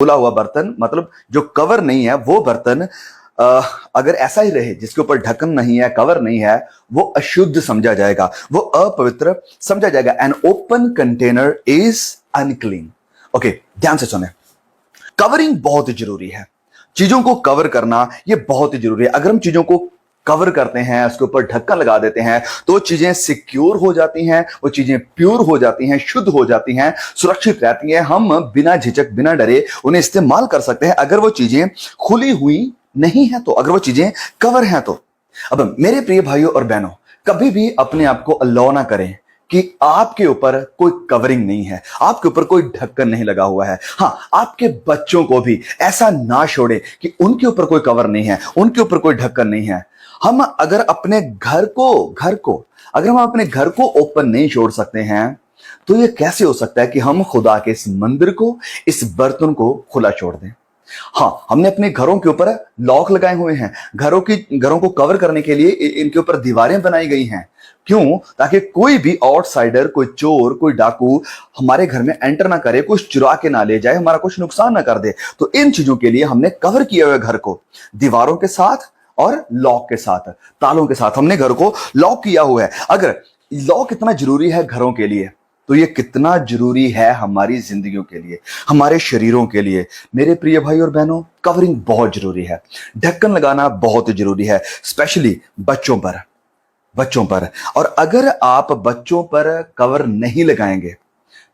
खुला हुआ बर्तन मतलब जो कवर नहीं है वो बर्तन अगर ऐसा ही रहे, जिसके ऊपर ढक्कन नहीं है, कवर नहीं है, वो अशुद्ध समझा जाएगा, वो अपवित्र समझा जाएगा। An open container is unclean. Okay, ध्यान से सुने, कवरिंग बहुत ही जरूरी है। चीजों को कवर करना ये बहुत ही जरूरी है। अगर हम चीजों को कवर करते हैं, उसके ऊपर ढक्कन लगा देते हैं, तो चीजें सिक्योर हो जाती हैं, वो चीजें प्योर हो जाती हैं, शुद्ध हो जाती हैं, सुरक्षित रहती हैं। हम बिना झिझक, बिना डरे उन्हें इस्तेमाल कर सकते हैं। अगर वो चीजें खुली हुई नहीं है तो, अगर वो चीजें कवर हैं तो। अब मेरे प्रिय भाइयों और बहनों, कभी भी अपने आप को अलाउ ना करें कि आपके ऊपर कोई कवरिंग नहीं है, आपके ऊपर कोई ढक्कन नहीं लगा हुआ है। हाँ, आपके बच्चों को भी ऐसा ना छोड़े कि उनके ऊपर कोई कवर नहीं है, उनके ऊपर कोई ढक्कन नहीं है। हम अगर अपने घर को अगर हम अपने घर को ओपन नहीं छोड़ सकते हैं, तो यह कैसे हो सकता है कि हम खुदा के इस मंदिर को, इस बर्तन को खुला छोड़ दें। हाँ, हमने अपने घरों के ऊपर लॉक लगाए हुए हैं, घरों को कवर करने के लिए इनके ऊपर दीवारें बनाई गई हैं। क्यों? ताकि कोई भी आउटसाइडर, कोई चोर, कोई डाकू हमारे घर में एंटर ना करे, कुछ चुरा के ना ले जाए, हमारा कुछ नुकसान ना कर दे। तो इन चीजों के लिए हमने कवर किया हुआ घर को दीवारों के साथ और लॉक के साथ, तालों के साथ हमने घर को लॉक किया हुआ है। अगर लॉक इतना जरूरी है घरों के लिए, तो ये कितना जरूरी है हमारी जिंदगियों के लिए, हमारे शरीरों के लिए। मेरे प्रिय भाई और बहनों, कवरिंग बहुत जरूरी है, ढक्कन लगाना बहुत ही जरूरी है, स्पेशली बच्चों पर। और अगर आप बच्चों पर कवर नहीं लगाएंगे,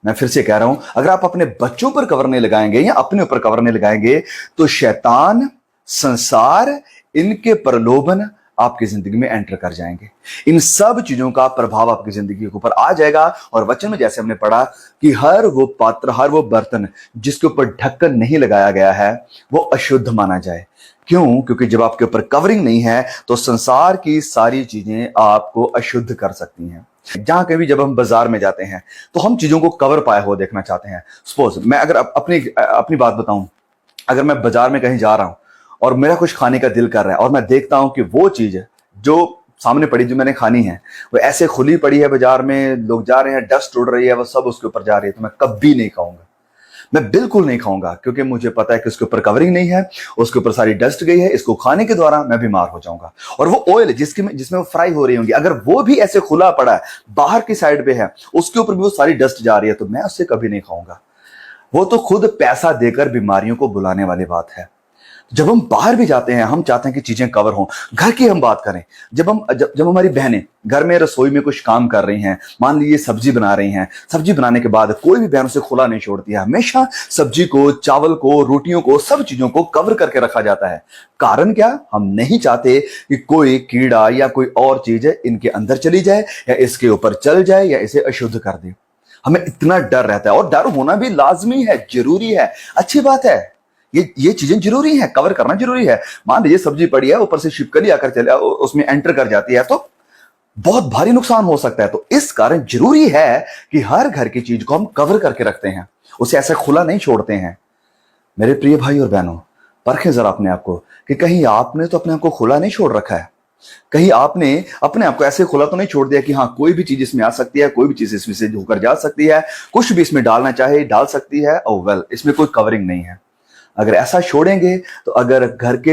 मैं फिर से कह रहा हूं, अगर आप अपने बच्चों पर कवर नहीं लगाएंगे या अपने ऊपर कवर नहीं लगाएंगे, तो शैतान, संसार, इनके प्रलोभन आपकी जिंदगी में एंटर कर जाएंगे। इन सब चीजों का प्रभाव आपकी जिंदगी के ऊपर आ जाएगा। और वचन में जैसे हमने पढ़ा कि हर वो पात्र, हर वो बर्तन जिसके ऊपर ढक्कन नहीं लगाया गया है, वो अशुद्ध माना जाए। क्यों? क्योंकि जब आपके ऊपर कवरिंग नहीं है, तो संसार की सारी चीजें आपको अशुद्ध कर सकती हैं। जहां कभी जब हम बाजार में जाते हैं, तो हम चीजों को कवर पाए हुए देखना चाहते हैं। सपोज मैं अगर अपनी बात बताऊं, अगर मैं बाजार में कहीं जा रहा हूं और मेरा कुछ खाने का दिल कर रहा है, और मैं देखता हूं कि वो चीज जो सामने पड़ी, जो मैंने खानी है, वो ऐसे खुली पड़ी है, बाजार में लोग जा रहे हैं, डस्ट उड़ रही है, वो सब उसके ऊपर जा रही है, तो मैं कभी नहीं खाऊंगा, मैं बिल्कुल नहीं खाऊंगा। क्योंकि मुझे पता है कि उसके ऊपर कवरिंग नहीं है, उसके ऊपर सारी डस्ट गई है, इसको खाने के द्वारा मैं बीमार हो जाऊंगा। और वो ऑयल जिसमें वो फ्राई हो रही होंगी, अगर वो भी ऐसे खुला पड़ा है, बाहर की साइड पे है, उसके ऊपर भी वो सारी डस्ट जा रही है, तो मैं उससे कभी नहीं खाऊंगा। वो तो खुद पैसा देकर बीमारियों को बुलाने वाली बात है। जब हम बाहर भी जाते हैं, हम चाहते हैं कि चीजें कवर हों। घर की हम बात करें, जब हमारी बहनें घर में रसोई में कुछ काम कर रही हैं, मान लीजिए सब्जी बना रही हैं, सब्जी बनाने के बाद कोई भी बहन उसे खुला नहीं छोड़ती है। हमेशा सब्जी को, चावल को, रोटियों को, सब चीजों को कवर करके रखा जाता है। कारण क्या? हम नहीं चाहते कि कोई कीड़ा या कोई और चीज इनके अंदर चली जाए, या इसके ऊपर चल जाए, या इसे अशुद्ध कर दे। हमें इतना डर रहता है, और डर होना भी लाजमी है, जरूरी है, अच्छी बात है। ये चीजें जरूरी है, कवर करना जरूरी है। मान लीजिए सब्जी पड़ी है, ऊपर से छिपकली आकर चले उसमें एंटर कर जाती है, तो बहुत भारी नुकसान हो सकता है। तो इस कारण जरूरी है कि हर घर की चीज को हम कवर करके रखते हैं, उसे ऐसे खुला नहीं छोड़ते हैं। मेरे प्रिय भाई और बहनों, परखें जरा अपने आप को कि कहीं आपने तो अपने आप को खुला नहीं छोड़ रखा है। कहीं आपने अपने आप को ऐसे खुला तो नहीं छोड़ दिया कि हाँ, कोई भी चीज इसमें आ सकती है, कोई भी चीज इसमें से होकर जा सकती है, कुछ भी इसमें डालना चाहे डाल सकती है, ओ वेल, इसमें कोई कवरिंग नहीं है। अगर ऐसा छोड़ेंगे, तो अगर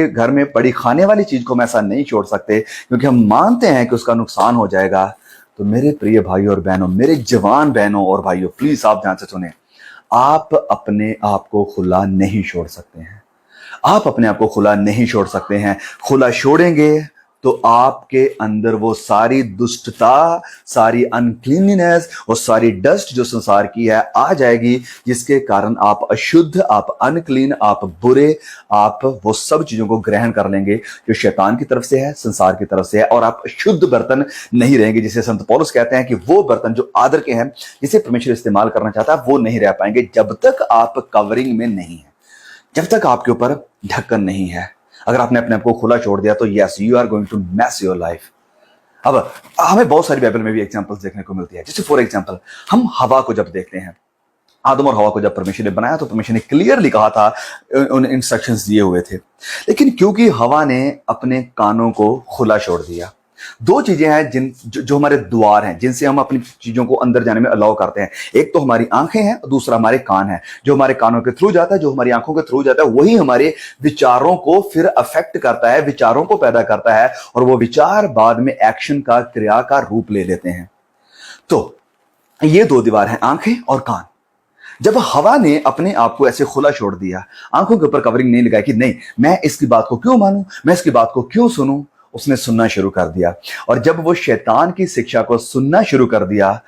घर में पड़ी खाने वाली चीज को हम ऐसा नहीं छोड़ सकते, क्योंकि हम मानते हैं कि उसका नुकसान हो जाएगा, तो मेरे प्रिय भाइयों और बहनों, मेरे जवान बहनों और भाइयों, प्लीज आप ध्यान से सुने, आप अपने आप को खुला नहीं छोड़ सकते हैं। आप अपने आप को खुला नहीं छोड़ सकते हैं। खुला छोड़ेंगे तो आपके अंदर वो सारी दुष्टता, सारी अनक्लीननेस और सारी डस्ट जो संसार की है आ जाएगी, जिसके कारण आप अशुद्ध, आप अनक्लीन, आप बुरे, आप वो सब चीजों को ग्रहण कर लेंगे जो शैतान की तरफ से है, संसार की तरफ से है, और आप शुद्ध बर्तन नहीं रहेंगे। जिसे संत पौलुस कहते हैं कि वो बर्तन जो आदर के हैं, जिसे परमेश्वर इस्तेमाल करना चाहता है, वो नहीं रह पाएंगे जब तक आप कवरिंग में नहीं है, जब तक आपके ऊपर ढक्कन नहीं है। अगर आपने अपने आप को खुला छोड़ दिया, तो yes, you are going to mess your life. अब हमें बहुत सारी बाइबल में भी एग्जांपल्स देखने को मिलती है। जैसे फॉर एग्जांपल, हम हवा को जब देखते हैं, आदम और हवा को जब परमेश्वर ने बनाया, तो परमेश्वर ने क्लियरली कहा था, उन इंस्ट्रक्शंस दिए हुए थे। लेकिन क्योंकि हवा ने अपने कानों को खुला छोड़ दिया, दो चीजें हैं जो हमारे द्वार हैं, जिनसे हम अपनी चीजों को अंदर जाने में अलाउ करते हैं। एक तो हमारी आंखें हैं, दूसरा हमारे कान है। जो हमारे कानों के थ्रू जाता है, जो हमारी आंखों के थ्रू जाता है, वही हमारे विचारों को फिर अफेक्ट करता है, विचारों को पैदा करता है, और वो विचार बाद में एक्शन का, क्रिया का रूप ले लेते हैं। तो ये दो दीवार हैं, आंखें और कान। जब हवा ने अपने आप को ऐसे खुला छोड़ दिया, आंखों के ऊपर कवरिंग नहीं लगाई कि नहीं मैं इसकी बात को क्यों मानूं, मैं इसकी बात को क्यों सुनूं, उसने सुनना शुरू कर दिया। और जब वो शैतान की शिक्षा को सुनना शुरू कर दिया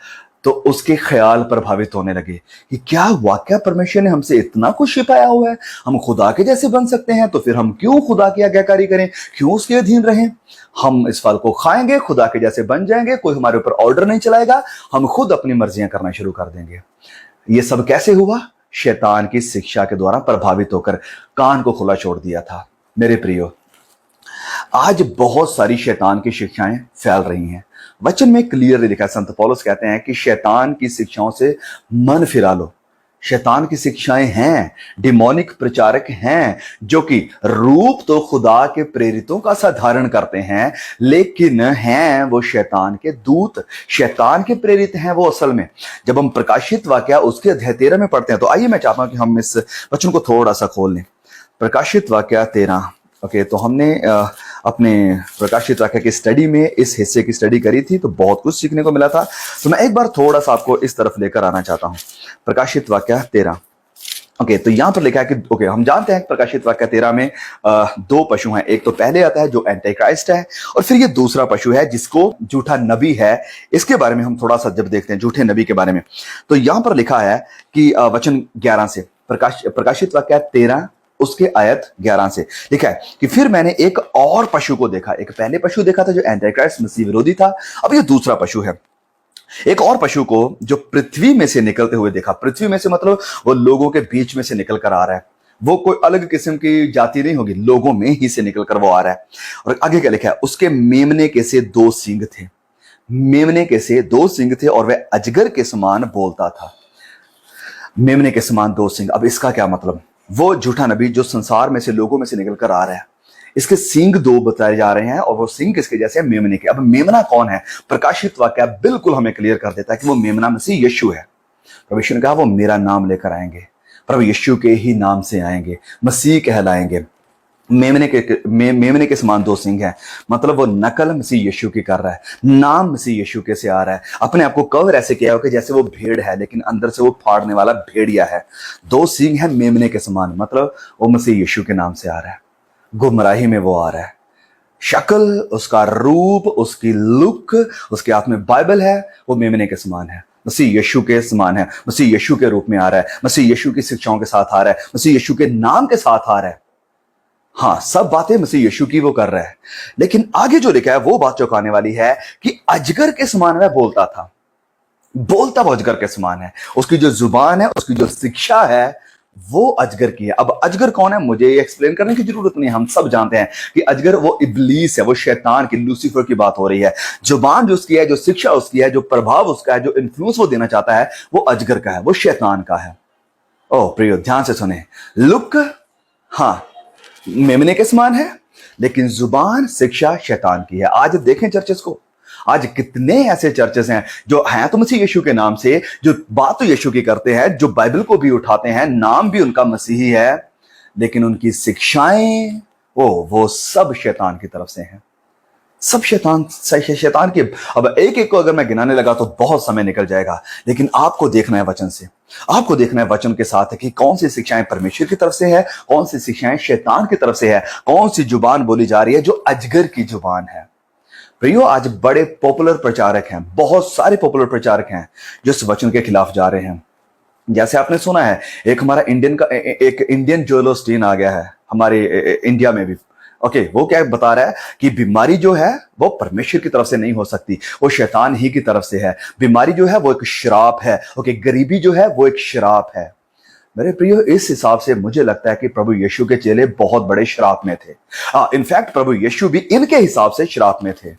तो उसके ख्याल प्रभावित होने लगे कि क्या वाकया परमेश्वर ने हमसे इतना कुछ छिपाया हुआ है, हम खुदा के जैसे बन सकते हैं, तो फिर हम क्यों खुदा की आज्ञाकारी करें, क्यों उसके अधीन रहें। हम इस फल को खाएंगे, खुदा के जैसे बन जाएंगे, कोई हमारे ऊपर ऑर्डर नहीं चलाएगा, हम खुद अपनी मर्जियां करना शुरू कर देंगे। ये सब कैसे हुआ? शैतान की शिक्षा के द्वारा प्रभावित होकर कान को खुला छोड़ दिया था। मेरे प्रियो, आज बहुत सारी शैतान की शिक्षाएं फैल रही हैं। वचन में क्लियरली लिखा है, संत पौलुस कहते हैं कि शैतान की शिक्षाओं से मन फिरा लो। शैतान की शिक्षाएं हैं, डिमोनिक प्रचारक हैं, जो कि रूप तो खुदा के प्रेरितों का सा धारण करते हैं, लेकिन हैं वो शैतान के दूत, शैतान के प्रेरित हैं वो असल में। जब हम प्रकाशित वाक्य उसके अध्याय 13 में पढ़ते हैं, तो आइए मैं चाहता हूं कि हम इस वचन को थोड़ा सा खोल लें। प्रकाशित वाक्य 13। ओके, तो हमने अपने प्रकाशित वाक्य की स्टडी में इस हिस्से की स्टडी करी थी, तो बहुत कुछ सीखने को मिला था। तो मैं एक बार थोड़ा सा आपको इस तरफ लेकर आना चाहता हूं। प्रकाशित वाक्य 13। ओके, तो यहां पर लिखा है कि हम जानते हैं प्रकाशित वाक्य 13 में दो पशु हैं। एक तो पहले आता है जो एंटी क्राइस्ट है, और फिर ये दूसरा पशु है जिसको झूठा नबी है। इसके बारे में हम थोड़ा सा जब देखते हैं झूठे नबी के बारे में, तो यहां पर लिखा है कि वचन 11 से, प्रकाशित वाक्य 13 उसके आयत 11 से लिखा है कि फिर मैंने एक और पशु को देखा। एक पहले पशु देखा था जो एंटी क्राइस्ट मसीह विरोधी था, अब ये दूसरा पशु है। एक और पशु को जो पृथ्वी में से निकलते हुए देखा। पृथ्वी में से मतलब वो लोगों के बीच में से निकल कर आ रहा है, वो कोई अलग किस्म की जाति नहीं होगी, लोगों में ही से निकल कर वो आ रहा है। और आगे क्या लिखा है, उसके मेमने के से 2 सींग थे, मेमने के से 2 सींग थे, और वह अजगर के समान बोलता था। मेमने के समान 2 सींग, अब इसका क्या मतलब? वो झूठा नबी जो संसार में से, लोगों में से निकल कर आ रहा है, इसके सींग 2 बताए जा रहे हैं, और वो सींग किसके जैसे हैं? मेमने के। अब मेमना कौन है? प्रकाशित वाक्य बिल्कुल हमें क्लियर कर देता है कि वो मेमना मसीह यीशु है। परमेश्वर ने कहा वो मेरा नाम लेकर आएंगे, प्रभु यीशु के ही नाम से आएंगे, मसीह कहलाएंगे। मेमने के समान 2 सींग हैं, मतलब वो नकल मसीह यीशु की कर रहा है, नाम मसीह यीशु के से आ रहा है। अपने आप को कवर ऐसे किया हो कि जैसे वो भेड़ है, लेकिन अंदर से वो फाड़ने वाला भेड़िया है। 2 सींग है मेमने के समान, मतलब वो मसीह यीशु के नाम से आ रहा है। गुमराही में वो आ रहा है। शक्ल, उसका रूप, उसकी लुक, उसके हाथ में बाइबल है, वो मेमने के समान है, मसीह यीशु के समान है, मसीह यीशु के रूप में आ रहा है, मसीह यीशु की शिक्षाओं के साथ आ रहा है, मसीह यीशु के नाम के साथ आ रहा है। हाँ, सब बातें मसीह यीशु की वो कर रहा है। लेकिन आगे जो लिखा है वो बात चौंकाने वाली है कि अजगर के समान वह बोलता था। बोलता वो अजगर के समान है, उसकी जो जुबान है, उसकी जो शिक्षा है, वो अजगर की है। अब अजगर कौन है मुझे ये एक्सप्लेन करने की जरूरत नहीं, हम सब जानते हैं कि अजगर वो इब्लीस है, वो शैतान की, लूसीफर की बात हो रही है। जुबान जो उसकी है, जो शिक्षा उसकी है, जो प्रभाव उसका है, जो इन्फ्लुएंस वो देना चाहता है, वो अजगर का है, वो शैतान का है। ओ प्रियो, ध्यान से सुने। लुक हाँ मेमने के समान है, लेकिन जुबान, शिक्षा शैतान की है। आज देखें चर्चेस को, आज कितने ऐसे चर्चेस हैं जो हैं तो मसीह यीशु के नाम से, जो बात तो यीशु की करते हैं, जो बाइबल को भी उठाते हैं, नाम भी उनका मसीही है, लेकिन उनकी शिक्षाएं वो सब शैतान की तरफ से हैं। सब शैतान के। अब एक एक को अगर मैं गिनाने लगा तो बहुत समय निकल जाएगा, लेकिन आपको देखना है वचन से, आपको देखना है वचन के साथ है कि कौन सी शिक्षाएं परमेश्वर की तरफ से है, कौन सी शिक्षाएं शैतान की तरफ से है, कौन सी जुबान बोली जा रही है जो अजगर की जुबान है। प्रियो, आज बड़े पॉपुलर प्रचारक हैं, बहुत सारे पॉपुलर प्रचारक हैं जो इस वचन के खिलाफ जा रहे हैं। जैसे आपने सुना है एक हमारा एक इंडियन जोएल ओस्टीन आ गया है हमारे इंडिया में भी। ओके, वो क्या बता रहा है कि बीमारी जो है वो परमेश्वर की तरफ से नहीं हो सकती, वो शैतान ही की तरफ से है। बीमारी जो है वो एक श्राप है। ओके, गरीबी जो है वो एक श्राप है। मेरे प्रियो, इस हिसाब से मुझे लगता है कि प्रभु यीशु के चेले बहुत बड़े श्राप में थे। इनफैक्ट प्रभु यीशु भी इनके हिसाब से श्राप में थे।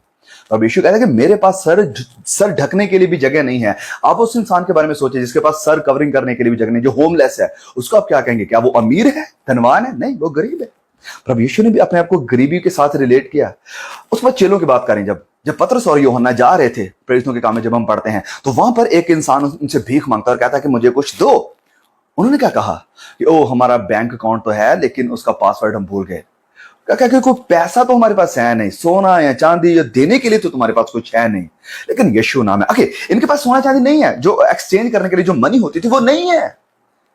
प्रभु यीशु कहता है कि मेरे पास सर ढकने के लिए भी जगह नहीं है। आप उस इंसान के बारे में सोचिए जिसके पास सर कवरिंग करने के लिए भी जगह नहीं, जो होमलेस है, उसको आप क्या कहेंगे? क्या वो अमीर है, धनवान है? नहीं, वो गरीब है। प्रभु यीशु ने भी अपने आप को गरीबी के साथ रिलेट किया। उस वक्त चेलों की बात करें, जब पतरस और यूहन्ना जा रहे थे प्रेरितों के काम में, जब हम पढ़ते हैं तो वहां पर एक इंसान उनसे भीख मांगता और कहता है कि मुझे कुछ दो। उन्होंने क्या कहा कि ओ हमारा बैंक अकाउंट तो है लेकिन उसका पासवर्ड हम भूल गए। क्या कोई पैसा तो हमारे पास है नहीं, सोना या चांदी या देने के लिए तो तुम्हारे पास कुछ है नहीं, लेकिन यीशु नाम है। ओके, इनके पास सोना चांदी नहीं है, जो एक्सचेंज करने के लिए जो मनी होती थी वो नहीं है।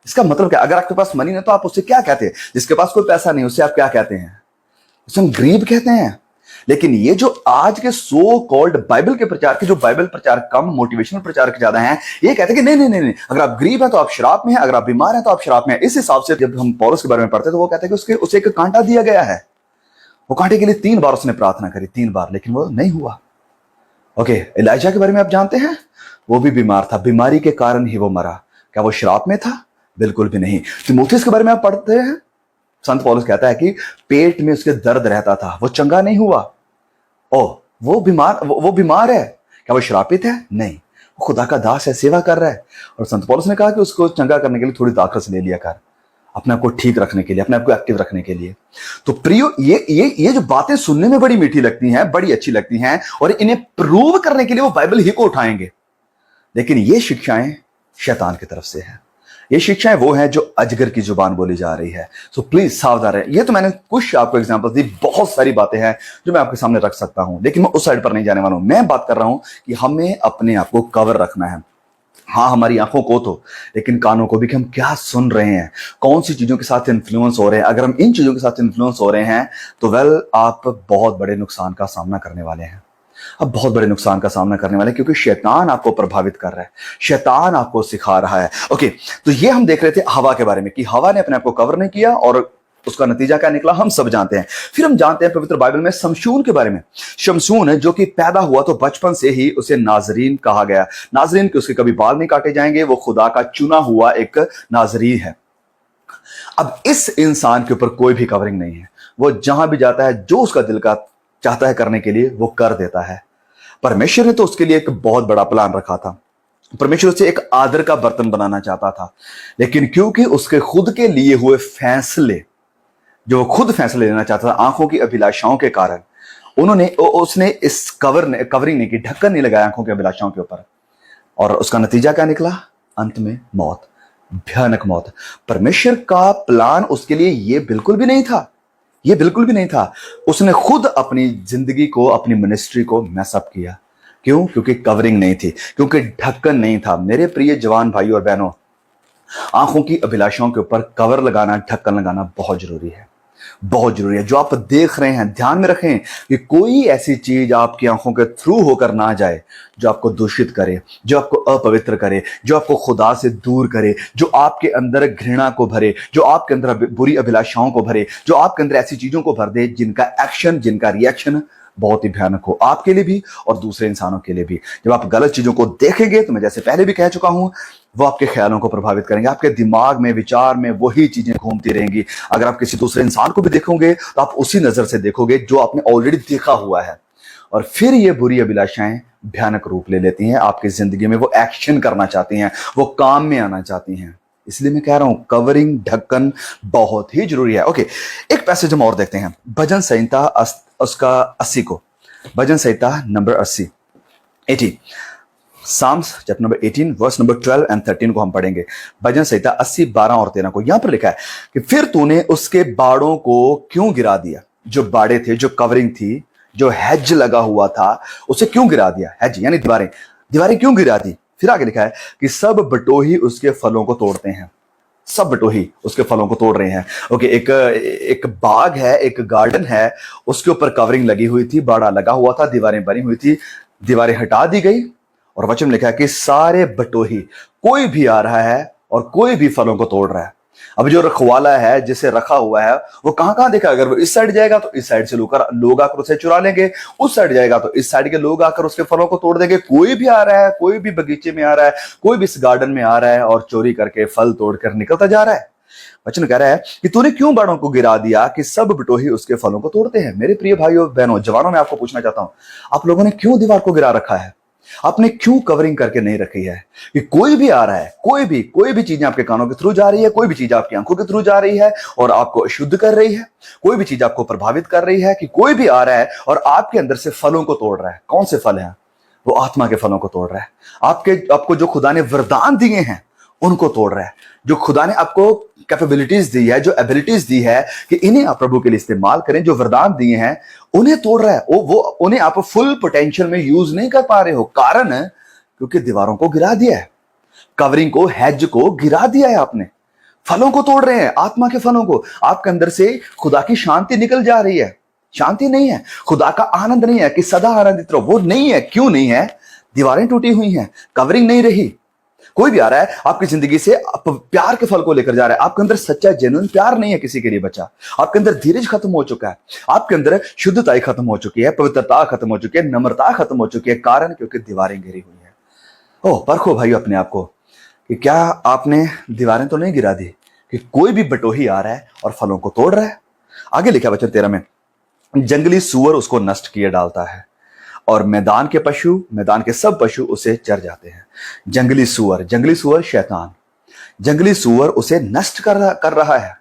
इसका मतलब क्या? अगर आपके पास मनी नहीं तो आप उससे क्या कहते हैं? जिसके पास कोई पैसा नहीं उससे आप क्या कहते हैं? उसे हम गरीब कहते हैं। लेकिन ये जो आज के सो कॉल्ड बाइबल के प्रचार के, जो बाइबल प्रचार कम, मोटिवेशनल प्रचार के ज्यादा हैं, ये कहते हैं कि नहीं नहीं नहीं, अगर आप गरीब हैं तो आप शराब में हैं, अगर आप बीमार हैं तो आप शराब में हैं। इस हिसाब से जब हम पौलुस के बारे में पढ़ते हैं तो वो कहते हैं कि उसे एक कांटा दिया गया है। वो कांटे के लिए 3 बार उसने प्रार्थना करी, 3 बार, लेकिन वो नहीं हुआ। ओके, एलिजा के बारे में आप जानते हैं, वो भी बीमार था, बीमारी के कारण ही वो मरा। क्या वो शराब में था? बिल्कुल भी नहीं। तीमुथियुस के बारे में आप पढ़ते हैं, संत पौलुस कहता है कि पेट में उसके दर्द रहता था, वो चंगा नहीं हुआ। वो बीमार है। क्या वो श्रापित है? नहीं, वो खुदा का दास है, सेवा कर रहा है। और संत पौलुस ने कहा कि उसको चंगा करने के लिए थोड़ी ताकत से ले लिया कर, अपने आप को ठीक रखने के लिए, अपने आप को एक्टिव रखने के लिए। तो प्रियो, ये जो बातें सुनने में बड़ी मीठी लगती हैं, बड़ी अच्छी लगती हैं, और इन्हें प्रूव करने के लिए वो बाइबल ही को उठाएंगे, लेकिन ये शिक्षाएं शैतान की तरफ से है। ये शिक्षाएं वो हैं जो अजगर की जुबान बोली जा रही है। सो प्लीज सावधान रहें। ये तो मैंने कुछ आपको एग्जांपल्स दी, बहुत सारी बातें हैं जो मैं आपके सामने रख सकता हूं, लेकिन मैं उस साइड पर नहीं जाने वाला हूं। मैं बात कर रहा हूं कि हमें अपने आप को कवर रखना है। हाँ, हमारी आंखों को तो, लेकिन कानों को भी, कि हम क्या सुन रहे हैं, कौन सी चीजों के साथ इन्फ्लुएंस हो रहे हैं। अगर हम इन चीजों के साथ इन्फ्लुएंस हो रहे हैं तो वेल, आप बहुत बड़े नुकसान का सामना करने वाले हैं। अब बहुत बड़े नुकसान का सामना करने वाले, क्योंकि शैतान आपको प्रभावित कर रहा है, शैतान आपको सिखा रहा है। ओके, तो ये हम देख रहे थे हवा के बारे में कि हवा ने अपने आप को कवर नहीं किया और उसका नतीजा क्या निकला हम सब जानते हैं। फिर हम जानते हैं पवित्र बाइबल में शमशून के बारे में। शमशून जो कि पैदा हुआ तो बचपन से ही उसे नाजरीन कहा गया। नाजरीन के उसके कभी बाल नहीं काटे जाएंगे, वो खुदा का चुना हुआ एक नाजरीन है। अब इस इंसान के ऊपर कोई भी कवरिंग नहीं है, वो जहां भी जाता है जो उसका दिल का चाहता है करने के लिए वो कर देता है। परमेश्वर ने तो उसके लिए एक बहुत बड़ा प्लान रखा था। परमेश्वर उसे एक आदर का बर्तन बनाना चाहता था, लेकिन क्योंकि उसके खुद के लिए हुए फैसले, जो वो खुद फैसले लेना चाहता था आंखों की अभिलाषाओं के कारण, उसने इस कवरिंग नहीं की, ढक्कन नहीं लगाया आंखों की अभिलाषाओं के ऊपर, और उसका नतीजा क्या निकला? अंत में मौत, भयानक मौत। परमेश्वर का प्लान उसके लिए ये बिल्कुल भी नहीं था, ये बिल्कुल भी नहीं था। उसने खुद अपनी जिंदगी को, अपनी मिनिस्ट्री को मैसअप किया। क्यों? क्योंकि कवरिंग नहीं थी, क्योंकि ढक्कन नहीं था। मेरे प्रिय जवान भाई और बहनों, आंखों की अभिलाषाओं के ऊपर कवर लगाना, ढक्कन लगाना बहुत जरूरी है, बहुत जरूरी है। जो आप देख रहे हैं, ध्यान में रखें कि कोई ऐसी चीज आपकी आंखों के थ्रू होकर ना जाए जो आपको दूषित करे, जो आपको अपवित्र करे, जो आपको खुदा से दूर करे, जो आपके अंदर घृणा को भरे, जो आपके अंदर बुरी अभिलाषाओं को भरे, जो आपके अंदर ऐसी चीजों को भर दे जिनका एक्शन, जिनका रिएक्शन बहुत ही भयानक हो, आपके लिए भी और दूसरे इंसानों के लिए भी। जब आप गलत चीजों को देखेंगे तो मैं जैसे पहले भी कह चुका हूं, वो आपके ख्यालों को प्रभावित करेंगे, आपके दिमाग में, विचार में वही चीजें घूमती रहेंगी। अगर आप किसी दूसरे इंसान को भी देखोगे तो आप उसी नजर से देखोगे जो आपने ऑलरेडी देखा हुआ है, और फिर ये बुरी अभिलाषाएं भयानक रूप ले लेती हैं आपकी जिंदगी में। वो एक्शन करना चाहती हैं, वो काम में आना चाहती हैं। इसलिए मैं कह रहा हूं कवरिंग, ढक्कन बहुत ही जरूरी है। ओके, एक पैसेज हम और देखते हैं, भजन संहिता उसका 80 को, भजन संहिता number 80 Psalms chapter number 18 verse number 12 and 13 को हम पढ़ेंगे। भजन संहिता 80 12 और 13 को यहां पर लिखा है कि फिर तूने उसके बाड़ों को क्यों गिरा दिया? जो बाड़े थे, जो कवरिंग थी, जो हेज लगा हुआ था, उसे क्यों गिरा दिया? हेज यानी दीवारें क्यों गिरा दी? फिर आगे लिखा है कि सब बटोही उसके फलों को तोड़ते हैं, सब बटोही उसके फलों को तोड़ रहे हैं। ओके, एक बाग है, एक गार्डन है, उसके ऊपर कवरिंग लगी हुई थी, बाड़ा लगा हुआ था, दीवारें बनी हुई थी, दीवारें हटा दी गई, और वचन में लिखा है कि सारे बटोही, कोई भी आ रहा है और कोई भी फलों को तोड़ रहा है। अब जो रखवाला है, जिसे रखा हुआ है, वो कहां कहां देखा? अगर वो इस साइड जाएगा तो इस साइड से लोग आकर उसे चुरा लेंगे, उस साइड जाएगा तो इस साइड के लोग आकर उसके फलों को तोड़ देंगे। कोई भी आ रहा है, कोई भी बगीचे में आ रहा है, कोई भी इस गार्डन में आ रहा है और चोरी करके फल तोड़कर निकलता जा रहा है। वचन कह रहा है कि तूने क्यों बाड़ों को गिरा दिया कि सब बटोही उसके फलों को तोड़ते हैं। मेरे प्रिय भाइयों बहनों, जवानों, मैं आपको पूछना चाहता हूं, आप लोगों ने क्यों दीवार को गिरा रखा है? आपने क्यों कवरिंग करके नहीं रखी है? कि कोई भी आ रहा है, कोई भी चीजें आपके कानों के थ्रू जा रही है, कोई भी चीज आपकी आंखों के थ्रू जा रही है और आपको अशुद्ध कर रही है, कोई भी चीज आपको प्रभावित कर रही है, कि कोई भी आ रहा है और आपके अंदर से फलों को तोड़ रहा है। कौन से फल हैं? वो आत्मा के फलों को तोड़ रहा है। आपको जो खुदा ने वरदान दिए हैं उनको तोड़ रहा है। जो खुदा ने आपको कैपेबिलिटीज दी है, जो एबिलिटीज दी है कि इन्हें आप प्रभु के लिए इस्तेमाल करें, जो वरदान दिए हैं उन्हें तोड़ रहा है। वो उन्हें आप फुल पोटेंशियल में यूज नहीं कर पा रहे हो। कारण क्योंकि दीवारों को गिरा दिया है, कवरिंग को, हेज को गिरा दिया है आपने। फलों को तोड़ रहे हैं, आत्मा के फलों को। आपके अंदर से खुदा की शांति निकल जा रही है। शांति नहीं है, खुदा का आनंद नहीं है कि सदा आनंदित रहो, वो नहीं है। क्यों नहीं है? दीवारें टूटी हुई हैं, कवरिंग नहीं रही। कोई भी आ रहा है आपकी जिंदगी से प्यार के फल को लेकर जा रहा है, आपके अंदर सच्चा जेन्युइन प्यार नहीं है किसी के लिए बचा। आपके अंदर धीरज खत्म हो चुका है, आपके अंदर शुद्धता खत्म हो चुकी है, पवित्रता खत्म हो चुकी है, नम्रता खत्म हो चुकी है। कारण क्योंकि दीवारें गिरी हुई है। ओह, परखो भाई अपने आप को कि क्या आपने दीवारें तो नहीं गिरा दी कि कोई भी बटोही आ रहा है और फलों को तोड़ रहा है। आगे लिखा वचन 13 में, जंगली सूअर उसको नष्ट किए डालता है और मैदान के सब पशु उसे चर जाते हैं। जंगली सूअर शैतान, जंगली सूअर उसे नष्ट कर रहा है।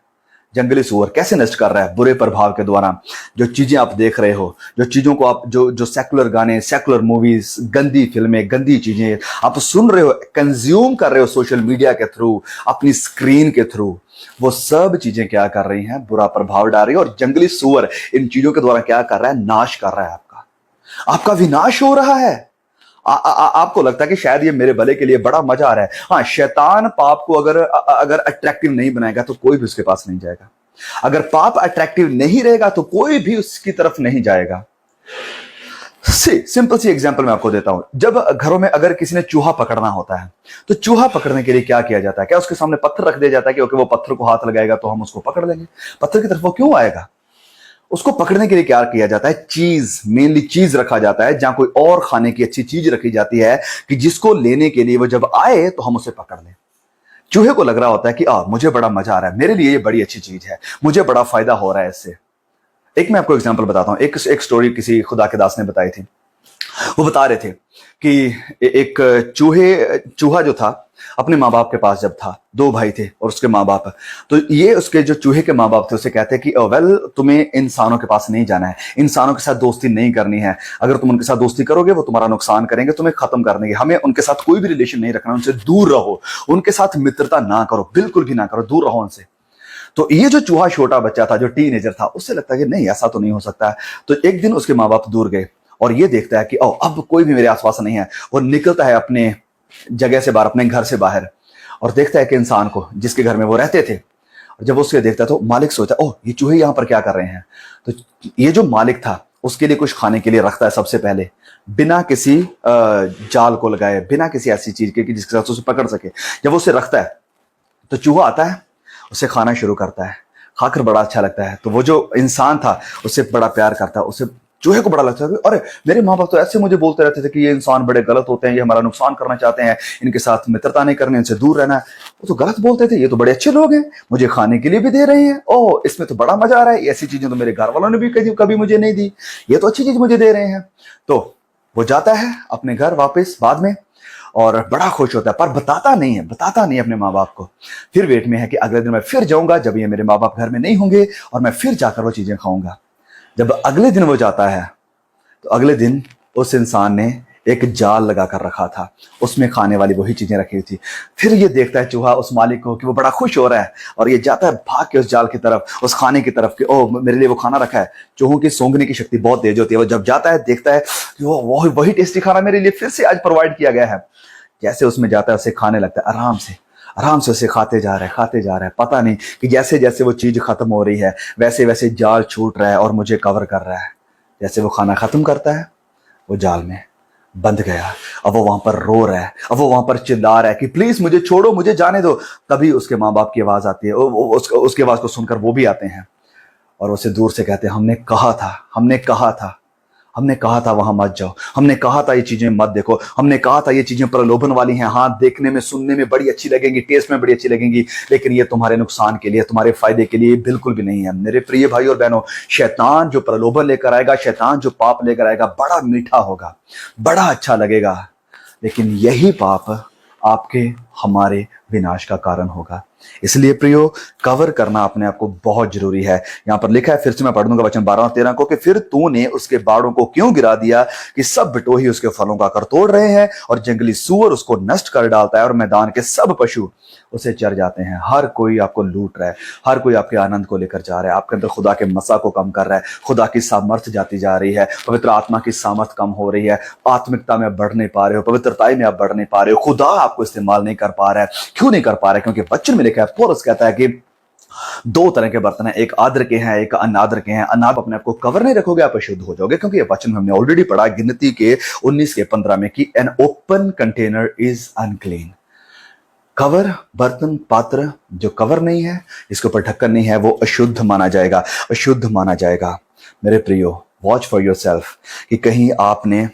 जंगली सूअर कैसे नष्ट कर रहा है? बुरे प्रभाव के द्वारा। जो चीजें आप देख रहे हो, जो चीजों को आप जो सेकुलर गाने, सेकुलर मूवीज, गंदी फिल्में, गंदी चीजें आप सुन रहे हो, कंज्यूम कर रहे हो सोशल मीडिया के थ्रू, अपनी स्क्रीन के थ्रू, वो सब चीजें क्या कर रही हैं? बुरा प्रभाव डाल रही है। और जंगली सूअर इन चीजों के द्वारा क्या कर रहा है? नाश कर रहा है। आपका विनाश हो रहा है। आपको लगता है कि शायद ये मेरे भले के लिए बड़ा मजा आ रहा है। हाँ, शैतान पाप को अगर अट्रैक्टिव नहीं बनाएगा तो कोई भी उसके पास नहीं जाएगा। अगर पाप अट्रैक्टिव नहीं रहेगा तो कोई भी उसकी तरफ नहीं जाएगा। सिंपल सी एग्जांपल मैं आपको देता हूं। जब घरों में अगर किसी ने चूहा पकड़ना होता है तो चूहा पकड़ने के लिए क्या किया जाता है? क्या उसके सामने पत्थर रख दिया जाता है कि ओके वो पत्थर को हाथ लगाएगा तो हम उसको पकड़ लेंगे? पत्थर की तरफ वो क्यों आएगा? उसको पकड़ने के लिए क्या किया जाता है? चीज, मेनली चीज रखा जाता है, जहां कोई और खाने की अच्छी चीज रखी जाती है कि जिसको लेने के लिए वो जब आए तो हम उसे पकड़ लें। चूहे को लग रहा होता है कि मुझे बड़ा मजा आ रहा है, मेरे लिए ये बड़ी अच्छी चीज है, मुझे बड़ा फायदा हो रहा है इससे। एक मैं आपको एग्जांपल बताता हूं। एक स्टोरी किसी खुदा के दास ने बताई थी। वो बता रहे थे कि एक चूहा जो था अपने माँ बाप के पास जब था, दो भाई थे और उसके माँ बाप, तो ये उसके जो चूहे के माँ बाप थे उसे कहते कि वेल, तुम्हें इंसानों के पास नहीं जाना है, इंसानों के साथ दोस्ती नहीं करनी है। अगर तुम उनके साथ दोस्ती करोगे वो तुम्हारा नुकसान करेंगे, तुम्हें खत्म कर देंगे। हमें उनके साथ कोई भी रिलेशन नहीं रखना, उनसे दूर रहो, उनके साथ मित्रता ना करो, बिल्कुल भी ना करो, दूर रहो उनसे। तो ये जो चूहा छोटा बच्चा था, जो टीनेजर था, उससे लगता है कि नहीं, ऐसा तो नहीं हो सकता है। तो एक दिन उसके माँ बाप दूर गए और ये देखता है कि अब कोई भी मेरे आसपास नहीं है। वो निकलता है अपने जगह से बाहर, अपने घर से बाहर, और देखता है कि इंसान को जिसके घर में वो रहते थे। और जब उसके देखता है तो मालिक सोचता है, ये चूहे यहाँ पर क्या कर रहे हैं? तो ये जो मालिक था उसके लिए कुछ खाने के लिए रखता है सबसे पहले, बिना किसी जाल को लगाए, बिना किसी ऐसी चीज के कि जिसके साथ उसे पकड़ सके। जब उसे रखता है तो चूहा आता है, उसे खाना शुरू करता है, खाकर बड़ा अच्छा लगता है। तो वो जो इंसान था उससे बड़ा प्यार करता है, उसे चूहे को बड़ा लगता है, अरे मेरे माँ बाप तो ऐसे मुझे बोलते रहते थे कि ये इंसान बड़े गलत होते हैं, ये हमारा नुकसान करना चाहते हैं, इनके साथ मित्रता नहीं करनी, इनसे दूर रहना है। वो तो गलत बोलते थे, ये तो बड़े अच्छे लोग हैं, मुझे खाने के लिए भी दे रहे हैं, इसमें तो बड़ा मजा आ रहा है, ऐसी चीजें तो मेरे घर वालों ने भी कभी मुझे नहीं दी, ये तो अच्छी चीज मुझे दे रहे हैं। तो वो जाता है अपने घर वापस बाद में और बड़ा खुश होता है, पर बताता नहीं है अपने माँ बाप को। फिर वेट में है कि अगले दिन मैं फिर जाऊंगा जब ये मेरे माँ बाप घर में नहीं होंगे और मैं फिर जाकर वो चीजें खाऊंगा। जब अगले दिन वो जाता है तो अगले दिन उस इंसान ने एक जाल लगा कर रखा था, उसमें खाने वाली वही चीजें रखी हुई थी। फिर ये देखता है चूहा उस मालिक को कि वो बड़ा खुश हो रहा है और ये जाता है भाग के उस जाल की तरफ, उस खाने की तरफ कि मेरे लिए वो खाना रखा है। चूहों की सूंघने की शक्ति बहुत तेज होती है। वो जब जाता है देखता है कि वो वही टेस्टी खाना मेरे लिए फिर से आज प्रोवाइड किया गया है। जैसे उसमें जाता है उसे खाने लगता है, आराम से उसे खाते जा रहा है। पता नहीं कि जैसे जैसे वो चीज खत्म हो रही है वैसे वैसे जाल छूट रहा है और मुझे कवर कर रहा है। जैसे वो खाना खत्म करता है वो जाल में बंध गया। अब वो वहां पर रो रहा है, अब वो वहां पर चिल्ला रहा है कि प्लीज मुझे छोड़ो, मुझे जाने दो। तभी उसके माँ बाप की आवाज आती है। उसकी आवाज को सुनकर वो भी आते हैं और उसे दूर से कहते हैं, हमने कहा था हमने कहा था वहां मत जाओ, हमने कहा था ये चीजें मत देखो, हमने कहा था ये चीजें प्रलोभन वाली हैं, हाँ देखने में सुनने में बड़ी अच्छी लगेंगी, टेस्ट में बड़ी अच्छी लगेंगी, लेकिन ये तुम्हारे नुकसान के लिए, तुम्हारे फायदे के लिए बिल्कुल भी नहीं है। मेरे प्रिय भाई और बहनों, शैतान जो प्रलोभन लेकर आएगा, शैतान जो पाप लेकर आएगा, बड़ा मीठा होगा, बड़ा अच्छा लगेगा, लेकिन यही पाप आपके हमारे विनाश का कारण होगा। इसलिए प्रियो, कवर करना अपने आप को बहुत जरूरी है। यहां पर लिखा है, फिर से मैं पढ़ दूंगा वचन 12 और 13 को, कि फिर तूने उसके बाड़ों को क्यों गिरा दिया कि सब बिटोही उसके फलों का कर तोड़ रहे हैं, और जंगली सूअर उसको नष्ट कर डालता है, और मैदान के सब पशु उसे चर जाते हैं। हर कोई आपको लूट रहा है, हर कोई आपके आनंद को लेकर जा रहा है, आपके अंदर खुदा के मसा को कम कर रहा है, खुदा की सामर्थ्य जाती जा रही है, पवित्र आत्मा की सामर्थ्य कम हो रही है, आत्मिकता में आप बढ़ नहीं पा रहे हो, पवित्रता में आप बढ़ नहीं पा रहे हो, खुदा आपको इस्तेमाल नहीं कर पा रहा है। क्यों नहीं कर पा रहा है? क्योंकि वचन में लिखा है, पौलुस कहता है कि दो तरह के बर्तन हैं, एक आदर के हैं, एक अनादर के हैं। अनाद अपने आप को कवर नहीं रखोगे, आप अशुद्ध हो जाओगे, क्योंकि ये वचन हमने ऑलरेडी पढ़ा गिनती के 19 के 15 में कि an open container is unclean. Cover, बर्तन, पात्र जो कवर नहीं है, इसके ऊपर ढक्कन नहीं है, वो अशुद्ध माना जाएगा, अशुद्ध माना जाएगा। मेरे प्रियो, वॉच फॉर योरसेल्फ कि कहीं आपने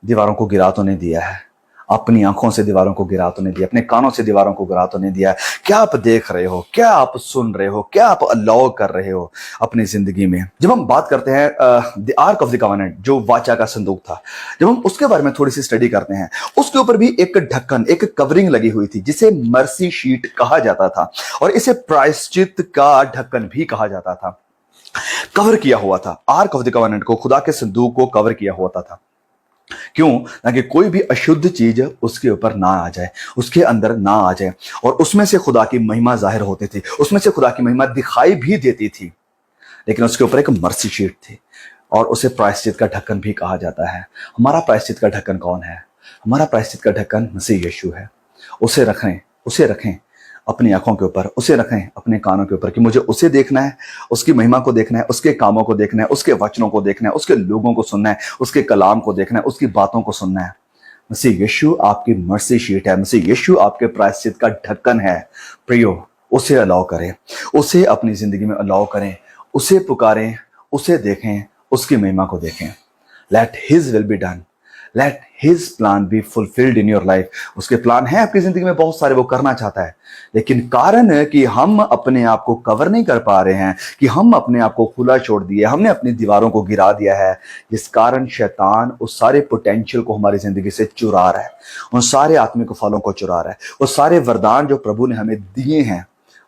दीवारों को गिरा तो नहीं दिया है, अपनी आंखों से दीवारों को गिरा तो नहीं दिया, अपने कानों से दीवारों को गिरा तो नहीं दिया। क्या आप देख रहे हो, क्या आप सुन रहे हो, क्या आप अलाउ कर रहे हो अपनी जिंदगी में? जब हम बात करते हैं the arc of the covenant, जो वाचा का संदूक था, जब हम उसके बारे में थोड़ी सी स्टडी करते हैं, उसके ऊपर भी एक ढक्कन, एक कवरिंग लगी हुई थी, जिसे मर्सी शीट कहा जाता था, और इसे प्रायश्चित का ढक्कन भी कहा जाता था। कवर किया हुआ था, आर्क ऑफ द कवेनेंट को, खुदा के संदूक को कवर किया हुआ था। क्यों? ताकि कोई भी अशुद्ध चीज उसके ऊपर ना आ जाए, उसके अंदर ना आ जाए, और उसमें से खुदा की महिमा जाहिर होती थी, उसमें से खुदा की महिमा दिखाई भी देती थी। लेकिन उसके ऊपर एक मर्सी शीट थी, और उसे प्रायश्चित का ढक्कन भी कहा जाता है। हमारा प्रायश्चित का ढक्कन कौन है? हमारा प्रायश्चित का ढक्कन मसीह यीशु है। उसे रखें अपनी आंखों के ऊपर, उसे रखें अपने कानों के ऊपर, कि मुझे उसे देखना है, उसकी महिमा को देखना है, उसके कामों को देखना है, उसके वचनों को देखना है, उसके लोगों को सुनना है, उसके कलाम को देखना है, उसकी बातों को सुनना है। मसीह यीशु आपकी मर्सी शीट है, मसीह यीशु आपके प्रायश्चित का ढक्कन है। प्रियो, उसे अलाउ करें, उसे अपनी जिंदगी में अलाउ करें, उसे पुकारें, उसे देखें, उसकी महिमा को देखें। Late his will be done, late his plan be fulfilled in your life. उसके प्लान है आपकी जिंदगी में बहुत सारे, वो करना चाहता है, लेकिन कारण है कि हम अपने आप को कवर नहीं कर पा रहे हैं, कि हम अपने आप को खुला छोड़ दिए, हमने अपनी दीवारों को गिरा दिया है, जिस कारण शैतान उस सारे पोटेंशियल को हमारी जिंदगी से चुरा रहा है, उन सारे आत्मिक फलों को चुरा रहा है, वो सारे वरदान जो प्रभु ने हमें दिए हैं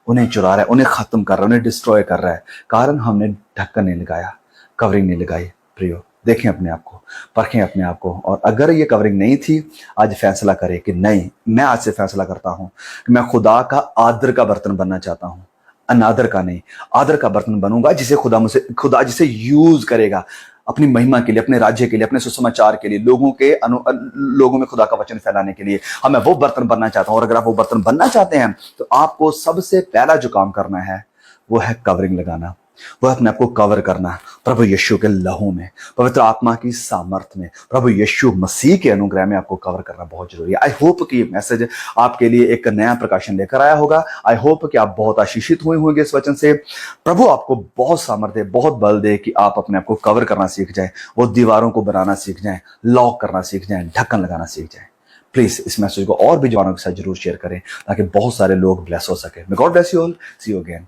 उन्हें चुरा रहा है, उन्हें खत्म कर रहा है, उन्हें डिस्ट्रॉय कर रहा है। कारण हमने ढक्कन नहीं लगाया, कवरिंग नहीं लगाई। प्रियो, देखें अपने आप को, परखें अपने आप को, और अगर ये कवरिंग नहीं थी, आज फैसला करें कि नहीं, मैं आज से फैसला करता हूं कि मैं खुदा का आदर का बर्तन बनना चाहता हूं, अनादर का नहीं, आदर का बर्तन बनूंगा, जिसे खुदा जिसे यूज करेगा अपनी महिमा के लिए, अपने राज्य के लिए, अपने सुसमाचार के लिए, लोगों में खुदा का वचन फैलाने के लिए। मैं वो बर्तन बनना चाहता हूं, और अगर आप वो बर्तन बनना चाहते हैं, तो आपको सबसे पहला जो काम करना है वो है कवरिंग लगाना, वो अपने आप को कवर करना प्रभु यीशु के लहू में, पवित्र आत्मा की सामर्थ्य में, प्रभु यीशु मसीह के अनुग्रह में आपको कवर करना बहुत जरूरी है। आई होप कि ये मैसेज आपके लिए एक नया प्रकाशन लेकर आया होगा। आई होप कि आप बहुत आशीषित हुए होंगे इस वचन से। प्रभु आपको बहुत सामर्थ्य, बहुत बल दे कि आप अपने आप को कवर करना सीख जाएं, वो दीवारों को बनाना सीख जाएं, लॉक करना सीख जाएं, ढक्कन लगाना सीख जाएं। प्लीज इस मैसेज को और भी जवानों के साथ जरूर शेयर करें, ताकि बहुत सारे लोग ब्लेस हो सके। May God bless you all. See you again.